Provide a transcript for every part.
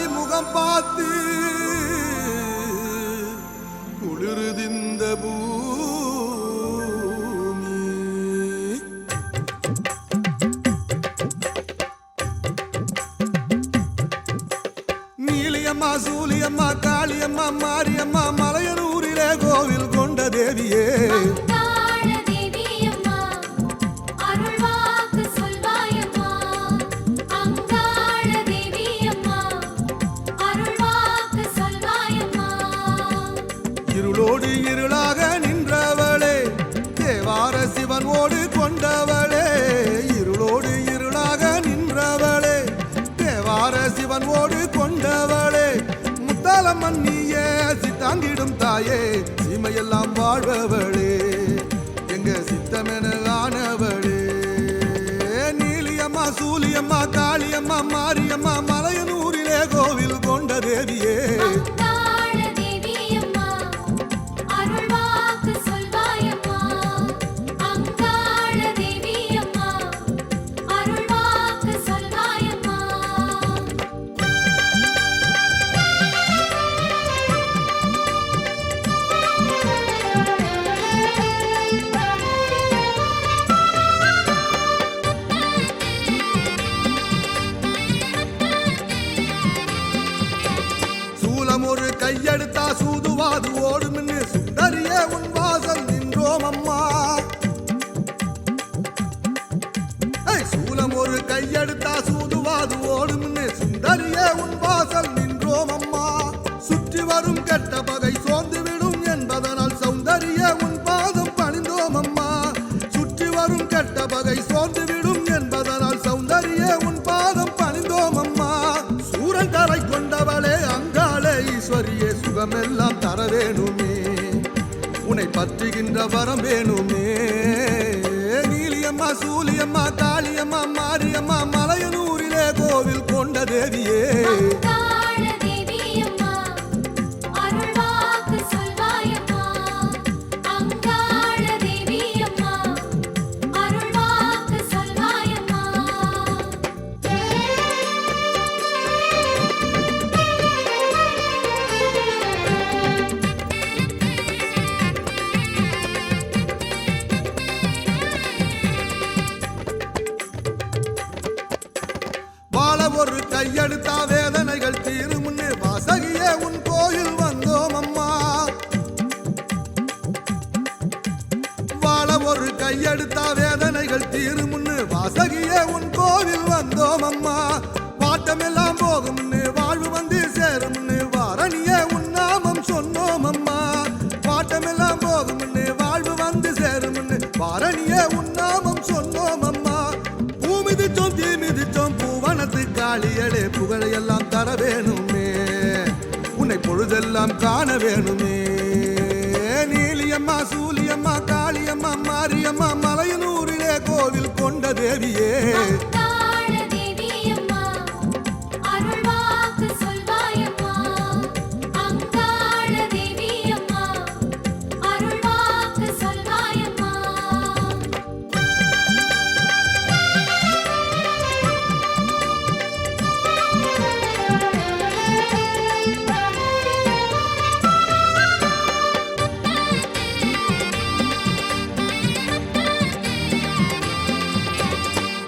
பார்வதி முகம் பார்த்து குளிருதிந்த பூமி. நீலியம்மா சூலியம்மா காளியம்மா மாரியம்மா மலையனூரிலே கோவில் கொண்ட தேவியே. இருளோடு இருளாக நின்றவளே தேவார சிவனோடு கொண்டவளே. இருளோடு இருளாக நின்றவளே தேவார சிவனோடு கொண்டவளே. முத்தாலம்மன் நீயே சித்தாங்கிடும் தாயே சீமையெல்லாம் வாழ்பவளே எங்க சித்தமென ஆனவளே. நீலியம்மா சூலியம்மா காளியம்மா மாரியம்மா மலையனூரிலே கோவில் கொண்ட தேவியே. ஒரு கையெடுத்தா சூதுவாது ஓடும்னு சுந்தரியே உன் வாசல் நின்றோம் அம்மா. சூலம் ஒரு கையெடுத்தா சூதுவாது ஓடும்னு சுந்தரியே உன் வாசல் நின்றோம் அம்மா. சுற்றி வரும் கெட்ட பகை சோர்ந்து விடும் என்பதனால் சௌந்தரியே உன் பாதம் பணிந்தோம் அம்மா. சுற்றி வரும் கெட்ட பகை சோர்ந்து விடும் என்பதனால் சௌந்தரியே உன் பாதம் பணிந்தோம் அம்மா. சூரன் கரை கொண்டவளே அங்காளே ஈஸ்வரியே சுகமெல்லாம் தர வேணுமே உன்னை பற்றுகின்ற வரம் வேணுமே. நீலியம்மா சூலியம்மா காளியம்மா மாரியம்மா மலையனூரிலே கோவில் கொண்ட தேவியே. ஒரு கையெடுத்தா வேதனைகள் தீரும்னு வாசகியே உன் கோயில் வந்தோம் அம்மா. வாழ ஒரு கையெடுத்தா வேதனைகள் தீரும்னு வாசகியே உன் கோவில் வந்தோம் அம்மா. பாட்டமெல்லாம் போகும்னு வாழ்வு வந்து சேரும்னு வாரணியே உன் நாமம் சொன்னோம் அம்மா. பாட்டமெல்லாம் போகும்னு வாழ்வு வந்து சேரும்னு வாரணியே உன் நாமம் சொன்னோம் அம்மா. பூமிதிச்சோம் தீ மிதிச்சோம் பூவனத்து காளியளே புகழையெல்லாம் தர வேணுமே உன்னை பொழுதெல்லாம் காண வேணுமே. நீலியம்மா சூலியம்மா காளியம்மா மாரியம்மா மலையனூரிலே கோவில் கொண்ட தேவியே.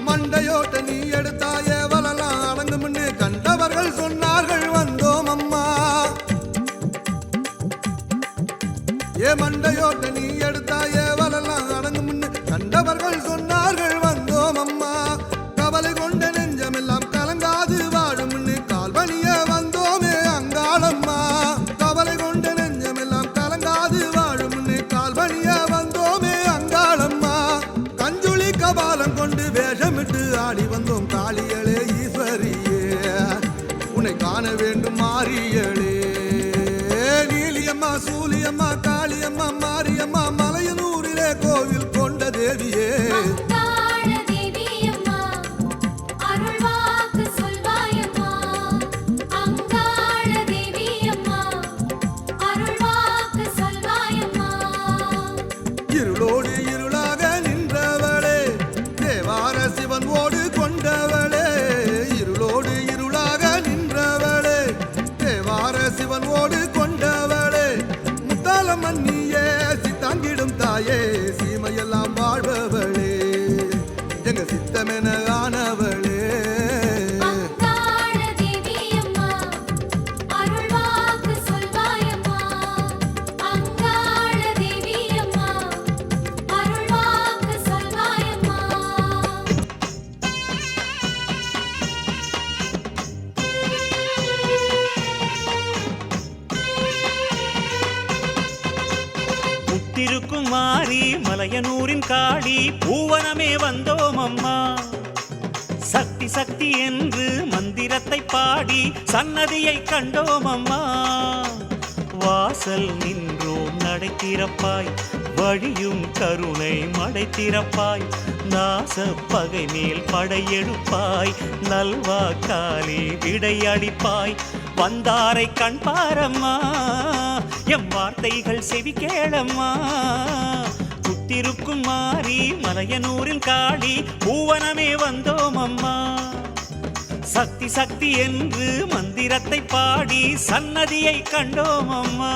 மண்டையோட்ட நீ எடுத்தாயே வளலாம் அடங்கும்னு கண்டவர்கள் சொன்னார்கள் வந்தோம் அம்மா. ஏ மண்டையோட்ட நீ எடுத்தாயே வளலாம் அடங்கும்னு கண்டவர்கள் சொன்னார்கள் வந்தோம் அம்மா. கவலை கொண்ட நெஞ்சமெல்லாம் கலங்காது வாழும்னு கால்வனிய வந்தோமே அங்காளம்மா. கவலை கொண்ட நெஞ்சமெல்லாம் கலங்காது வாழும்னு கால்வனிய வந்தோமே அங்காளம்மா. கஞ்சுளி கபாலம் கொண்டு வேஷமிட்டு ஆடி வந்தோம் காளியளே ஈஸ்வரியே உன்னை காண வேண்டும் மாரியளே. நீலியம்மா சூலியம்மா காளியம்மா மாரியம்மா மலையனூரிலே கோவில் கொண்ட தேவியே. இருளோடு இருளாக நின்றவளே தேவார சிவனோடு கொண்டவளே. மலையனூரின் காளி பூவனமே வந்தோம் அம்மா. சக்தி சக்தி என்று மந்திரத்தை பாடி சன்னதியை கண்டோம் அம்மா. வாசல் நின்றோம் நடை திறப்பாய், வழியும் கருணை மடை திறப்பாய். நாச பகை மேல் படையெடுப்பாய், நல்வாக்காலே விடையடிப்பாய். வந்தாரை கண் பாரம்மா, எம் வார்த்தைகள் செவி கேளம்மா. புத்திருக்கும் மாறி மலையனூரில் காளி பூவனமே வந்தோம் அம்மா. சக்தி சக்தி என்று மந்திரத்தை பாடி சன்னதியை கண்டோம் அம்மா.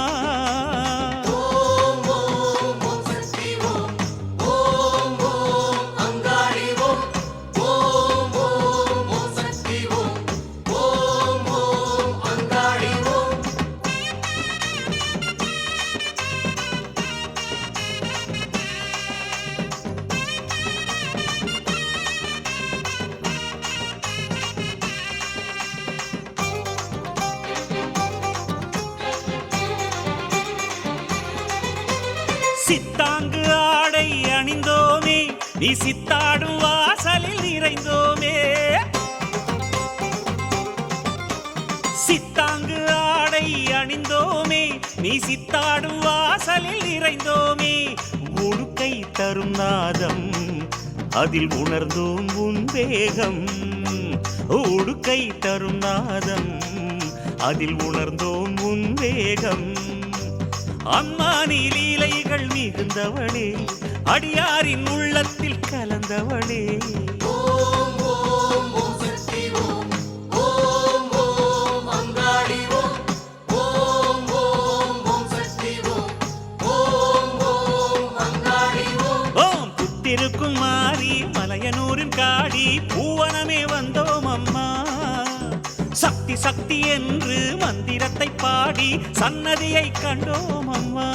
சித்தாங்கு ஆடை அணிந்தோமே, நீ சித்தாடும் வாசலில் நிறைந்தோமே. சித்தாங்கு ஆடை அணிந்தோமே, நீ சித்தாடும் வாசலில் நிறைந்தோமே. உடுக்கை தரும் நாதம் அதில் உணர்ந்தோம் உன் வேகம். உடுக்கை தரும் நாதம் அதில் உணர்ந்தோம் உன் வேகம். அம்மா நீ லீலைகள் மிகுந்தவளே, அடியாரின் உள்ளத்தில் கலந்தவளே. ஓம் ஓம் ஓம் சக்தி ஓம், ஓம் ஓம் அங்காளி ஓம், ஓம் ஓம் ஓம் சக்தி ஓம், ஓம் ஓம் அங்காளி ஓம். ஓம் புத்திருக்கும் மாறி மலையனூரின் காளி பூவனமே வந்தோம் அம்மா. சக்தி சக்தி என்று மந்திரத்தை பாடி சன்னதியை கண்டோம் அம்மா.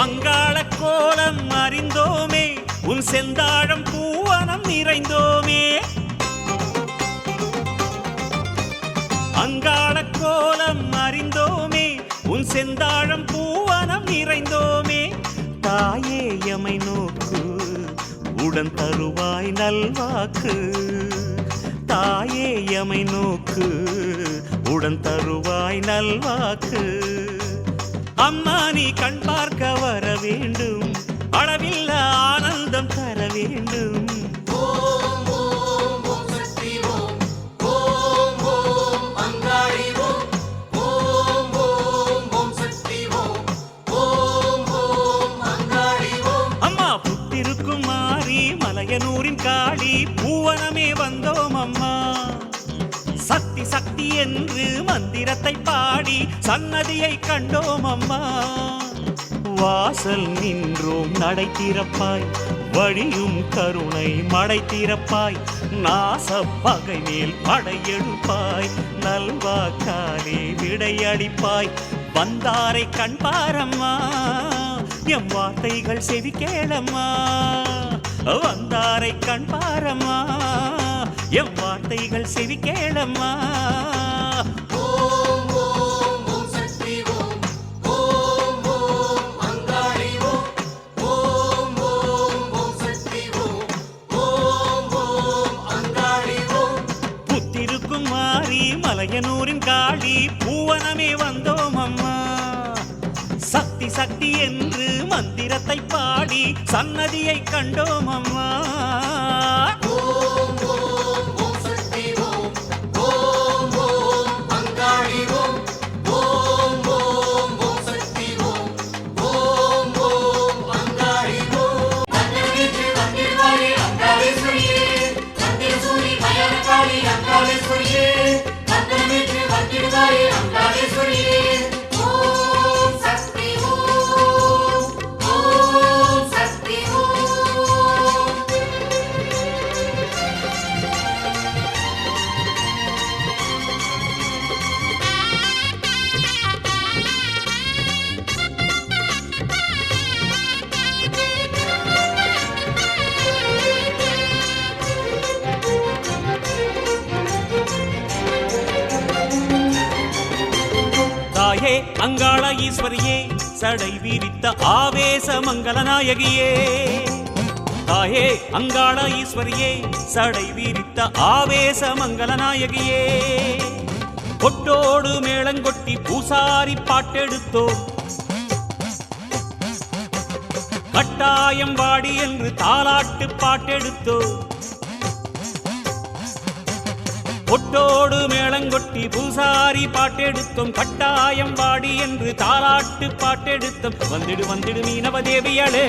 அங்காள கோலம் அறிந்தோமே, உன் செந்தாழம் பூவனம் நிறைந்தோமே. அங்காள கோலம் அறிந்தோமே, உன் செந்தாழம் பூவனம் நிறைந்தோமே. தாயே எமை நோக்கு, உடன் தருவாய் நல்வாக்கு. தாயே எமை நோக்கு, உடன் தருவாய் நல்வாக்கு. அம்மா நீ கண் பார்க்க வர வேண்டும், அளவில்ல ஆனந்தம் தர வேண்டும். ஓம் ஓம் ஓம் சக்தி ஓம், ஓம் ஓம் அங்காளி ஓம், ஓம் ஓம் ஓம் சக்தி ஓம், ஓம் ஓம் அங்காளி ஓம். அம்மா புத்திருக்கும் மாறி மலையனூரின் காளி பூவனமே வந்தோம் அம்மா. சக்தி சக்தி என்று மந்திரத்தை பாடி சன்னதியை கண்டோம் அம்மா. வாசல் நின்றோம் நடை திறப்பாய், வழியும் கருணை மடை திறப்பாய். நாச பகை மேல் படையெடுப்பாய், நல்வாக்காலே விடையடிப்பாய். வந்தாரை கண் பாரம்மா, எம் வார்த்தைகள் செவி கேளம்மா. வந்தாரை கண் பாரம்மா, எம் வார்த்தைகள் செவி கேளம்மா. ஓம் ஓம் ஓம் சக்தி ஓம், ஓம் ஓம் அங்காளி ஓம், ஓம் ஓம் ஓம் சக்தி ஓம், ஓம் ஓம் அங்காளி ஓம். புத்திருக்கும் மாறி மலையனூரின் காளி பூவனமே வந்தோம் அம்மா. சக்தி சக்தி என்று மந்திரத்தை பாடி சன்னதியை கண்டோம் அம்மா. ஓம் ஓம் ஓம் சக்தி ஓம், ஓம் ஓம் அங்காளி ஓம், ஓம் ஓம் ஓம் சக்தி ஓம், ஓம் ஓம் அங்காளி ஓம். வந்தனமின்று வந்திடுவாரே அங்காளேஸ்வரியே, வந்திரசூரி மயானகாளி அங்காளேஸ்வரியே. வந்தனமின்று வந்திடுவாரே அங்காளேஸ்வரியே. ஓம் சக்தி ஓம், ஓம் சக்தி ஓம். தாயே அங்காள ஈஸ்வரியே சடை விரித்த ஆவேச மங்கள நாயகியே தாயே அங்காள ஈஸ்வரியே சடை விரித்த ஆவேச மங்கள நாயகியே கொட்டோடு மேளங்கொட்டி பூசாரி பாட்டெடுத்தோ கட்டாயம் வாடி என்று தாலாட்டு பாட்டெடுத்தோ கொட்டோடு மேளங்கொட்டி பூசாரி பாட்டெடுத்தோம் கட்டாயம் வாடி என்று தாலாட்டு பாட்டெடுத்தோம் வந்திடு வந்திடு மீனவ தேவியளே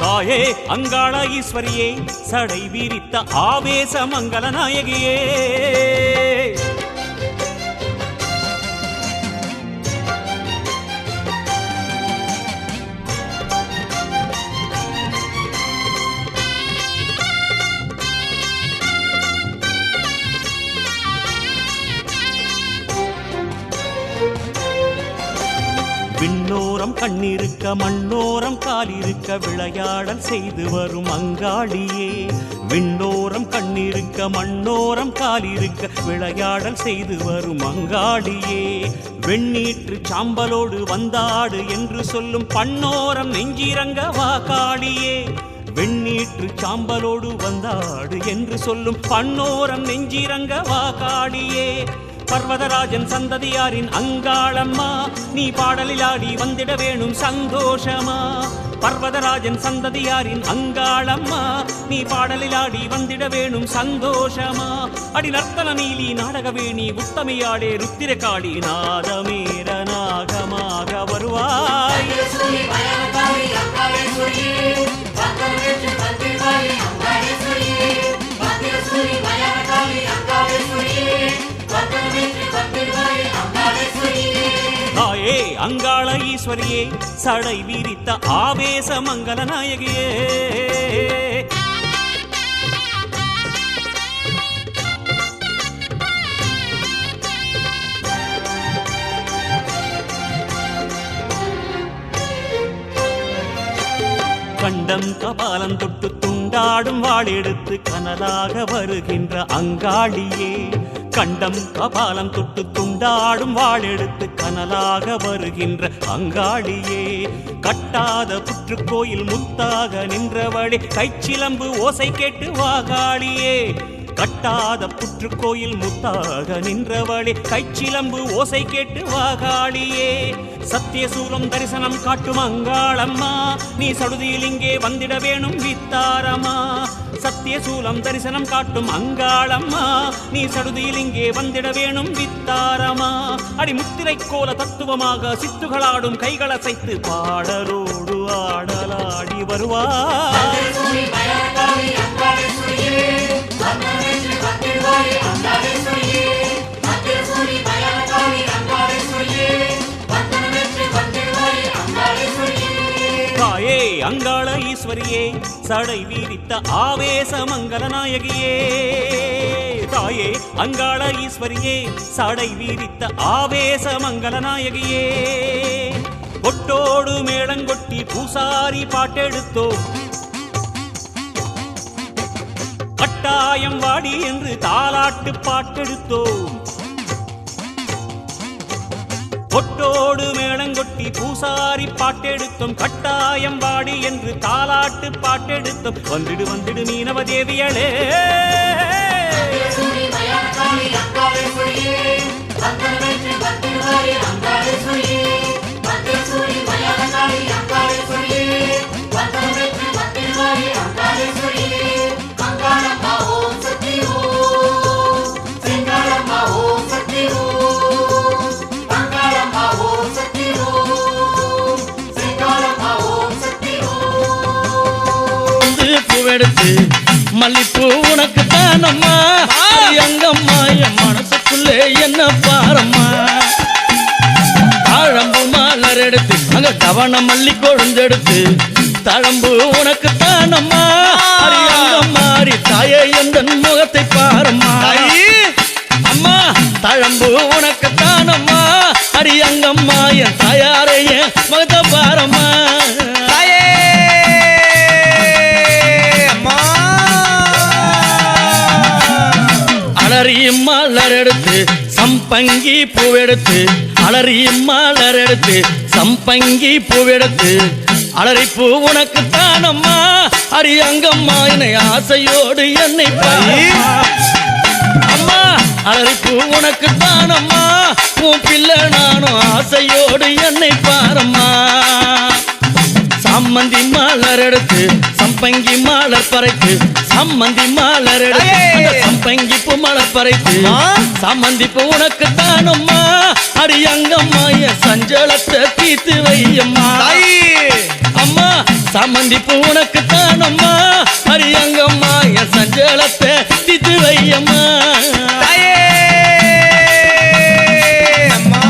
தாயே அங்காள ஈஸ்வரியே சடை விரித்த ஆவேச மங்கள நாயகியே விண்ணோரம் கண்ணிருக்க மண்ணோரம் காலிருக்க விளையாடல் செய்து வரும் அங்காளியே விண்ணோரம் கண்ணிருக்க மண்ணோரம் காலிருக்க விளையாடல் செய்து வரும் அங்காளியே வெண்ணீற்று சாம்பலோடு வந்தாடு என்று சொல்லும் பண்ணோரம் நெஞ்சிரங்க வாக்காளியே வெண்ணீற்று சாம்பலோடு வந்தாடு என்று சொல்லும் பண்ணோரம் நெஞ்சிரங்க வாக்காளியே பர்வதராஜன் சந்ததியாரின் அங்காளம்மா நீ பாடலில் ஆடி வந்திட வேணும் சந்தோஷமா பர்வதராஜன் சந்ததியாரின் அங்காளம்மா நீ பாடலில் ஆடி வந்திட வேணும் சந்தோஷமா அடி நர்த்தன நீலி நாடகவேணி உத்தமையாடே ருத்திரகாளி நாதமேர நாகமாக வருவாய் தாயே அங்காள ஈஸ்வரியே சடை விரித்த ஆவேச மங்கள நாயகியே கண்டம் கபாலம் தொட்டு துண்டாடும் வாளெடுத்து கனலாக வருகின்ற அங்காளியே கண்டம் கபாலம் தொட்டு துண்டாடும் வாளெடுத்து கனலாக வருகின்ற அங்காளியே கட்டாத புற்றுக்கோயில் முத்தாக நின்றவளே கைச்சிலம்பு ஓசை கேட்டு வாகாளியே கட்டாத புற்றுக்கோயில் முத்தாக நின்றவளே கைச்சிலம்பு ஓசை கேட்டு வாகாளியே சத்தியசூலம் தரிசனம் காட்டும் அங்காளம்மா நீ சடுதியில் இங்கே வந்திட வேணும் வித்தாரமா சத்தியசூலம் தரிசனம் காட்டும் அங்காளம்மா நீ சடுதியில் இங்கே வந்திட வேணும் வித்தாரமா அடி முத்திரை கோல தத்துவமாக சித்துகளாடும் கைகளசைத்து பாடலோடு ஆடலாடி வருவாய் தாயே அங்காள ஈஸ்வரியே சடை வீரித்த ஆவேச மங்கள நாயகியே தாயே அங்காள ஈஸ்வரியே சடை வீரித்த ஆவேச மங்கள நாயகியே கொட்டோடு மேளங்கொட்டி பூசாரி பாட்டெடுத்தோம் கட்டாயம் வாடி என்று தாலாட்டு பாட்டெடுத்தோம் கொட்டோடு மேளங்கொட்டி பூசாரி பாட்டெடுத்தோம் கட்டாயம் வாடி என்று தாலாட்டு பாட்டெடுத்தோம் வந்திடு வந்திடு மீனவ தேவியளே பூவெடுத்து மல்லிப்பூ உனக்கு தானம்மா அங்கம்மா என் மனசுக்குள்ளே என்ன பாரம்மா தாழம்பு மலர் எடுத்து அங்க தவண மல்லி கொழுந்தெடுத்து தழம்பு உனக்கு தானம்மா அங்கம்மாரி தாயே எந்த முகத்தை பாரம்மா அம்மா தழம்பு உனக்கு தானம்மா அடி அங்கம்மா என் தாயாரைய மகத பாரம்மா தாயே அம்மா அலறியும் மலர் எடுத்து சம்பங்கி பூவெடுத்து அலறியும் மலர் எடுத்து சம்பங்கி பூவெடுத்து அலறி பூ உனக்கு தானம்மா அரியங்கம்மா என்னை ஆசையோடு என்னை பாரம்மா அம்மா அலறி பூ உனக்கு தானம்மா உன் பிள்ளை நானும் ஆசையோடு என்னை பாரம்மா சாமந்தி மலர் எடுத்து சம்பங்கி மலர் பறைத்து சாமந்தி மலர் எடுத்து அந்த சம்பங்கி பூ மலர் பறைத்து சாமந்தி பூ உனக்கு தானம்மா அரியங்கம்மா என் சஞ்சலத்தை தீத்து வையம்மா அம்மா சாமந்தி பூ உனக்கு தானம்மா அரியங்கம்மா என் சஞ்சலத்தை தீத்து வையம்மா தாயே அம்மா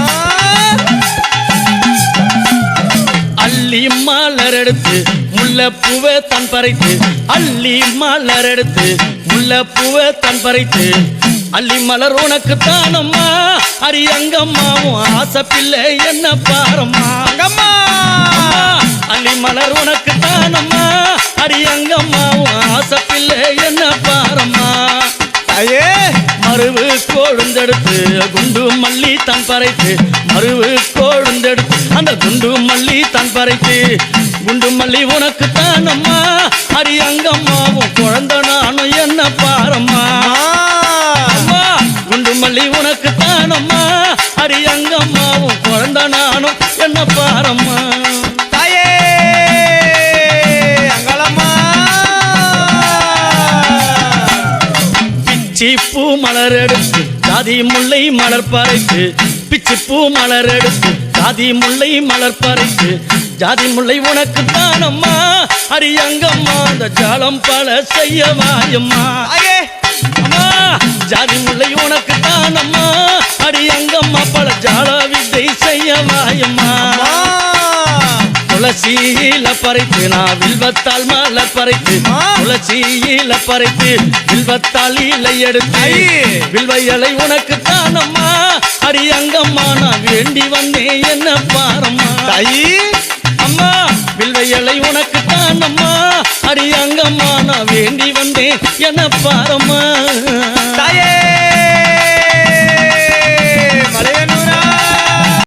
அள்ளி மலர் எடுத்து முல்லைப்பூவை தன் பறைத்து அள்ளி மலர் எடுத்து முல்லைப்பூவை தன் பறைத்து அள்ளி மலர் உனக்கு தானம்மா அரியங்கம்மாவும் ஆசை பிள்ளை என்ன பாரம்மா அங்கம்மா அள்ளி மலர் உனக்கு தானம்மா அரியங்கம்மாவும் ஆசை பிள்ளை என்ன பாரம்மா தாயே மருவு கொழுந்தெடுத்து குண்டு மல்லி தன் பறைத்து மருவு கொழுந்தெடுத்து அந்த குண்டு மல்லி தன் பறைத்து குண்டு மல்லி உனக்கு தானம்மா அரியங்கம்மாவும் குழந்தை நானும் என்ன பாரம்மா அம்மா குண்டு மல்லி உனக்கு தானம்மா அரியங்கம்மாவும் குழந்தை நானும் என்ன பாரம்மா தாயே அங்களம்மா பிச்சி பூ மலர் எடுத்து ஜாதி முல்லை மலர் பறைத்து பிச்சி பூ மலர் எடுத்து ஜாதி முல்லை மலர் பறைத்து ஜாதி முல்லை உனக்கு தானம்மா அரியங்கம்மா அந்த ஜாலம் பல செய்ய வாயம்மா தாயே அம்மா ஜாதி முல்லை உனக்கு தானம்மா அரியங்கம்மா பல ஜால வித்தை செய்ய வாயம்மா துளசியில பறைத்து நான் வில்வத்தால் மலர் பறைத்து துளசியில பறைத்து வில்வத்தால் இலை எடுத்து வில்வையலை உனக்கு தானம்மா அரியங்கம்மா நான் வேண்டி வந்தேன் என்ன பாரம்மா தாயி அம்மா வில்வையலை உனக்கு தானம்மா அரியங்கம்மா நான் வேண்டி வந்தேன் என்ன பாரம்மா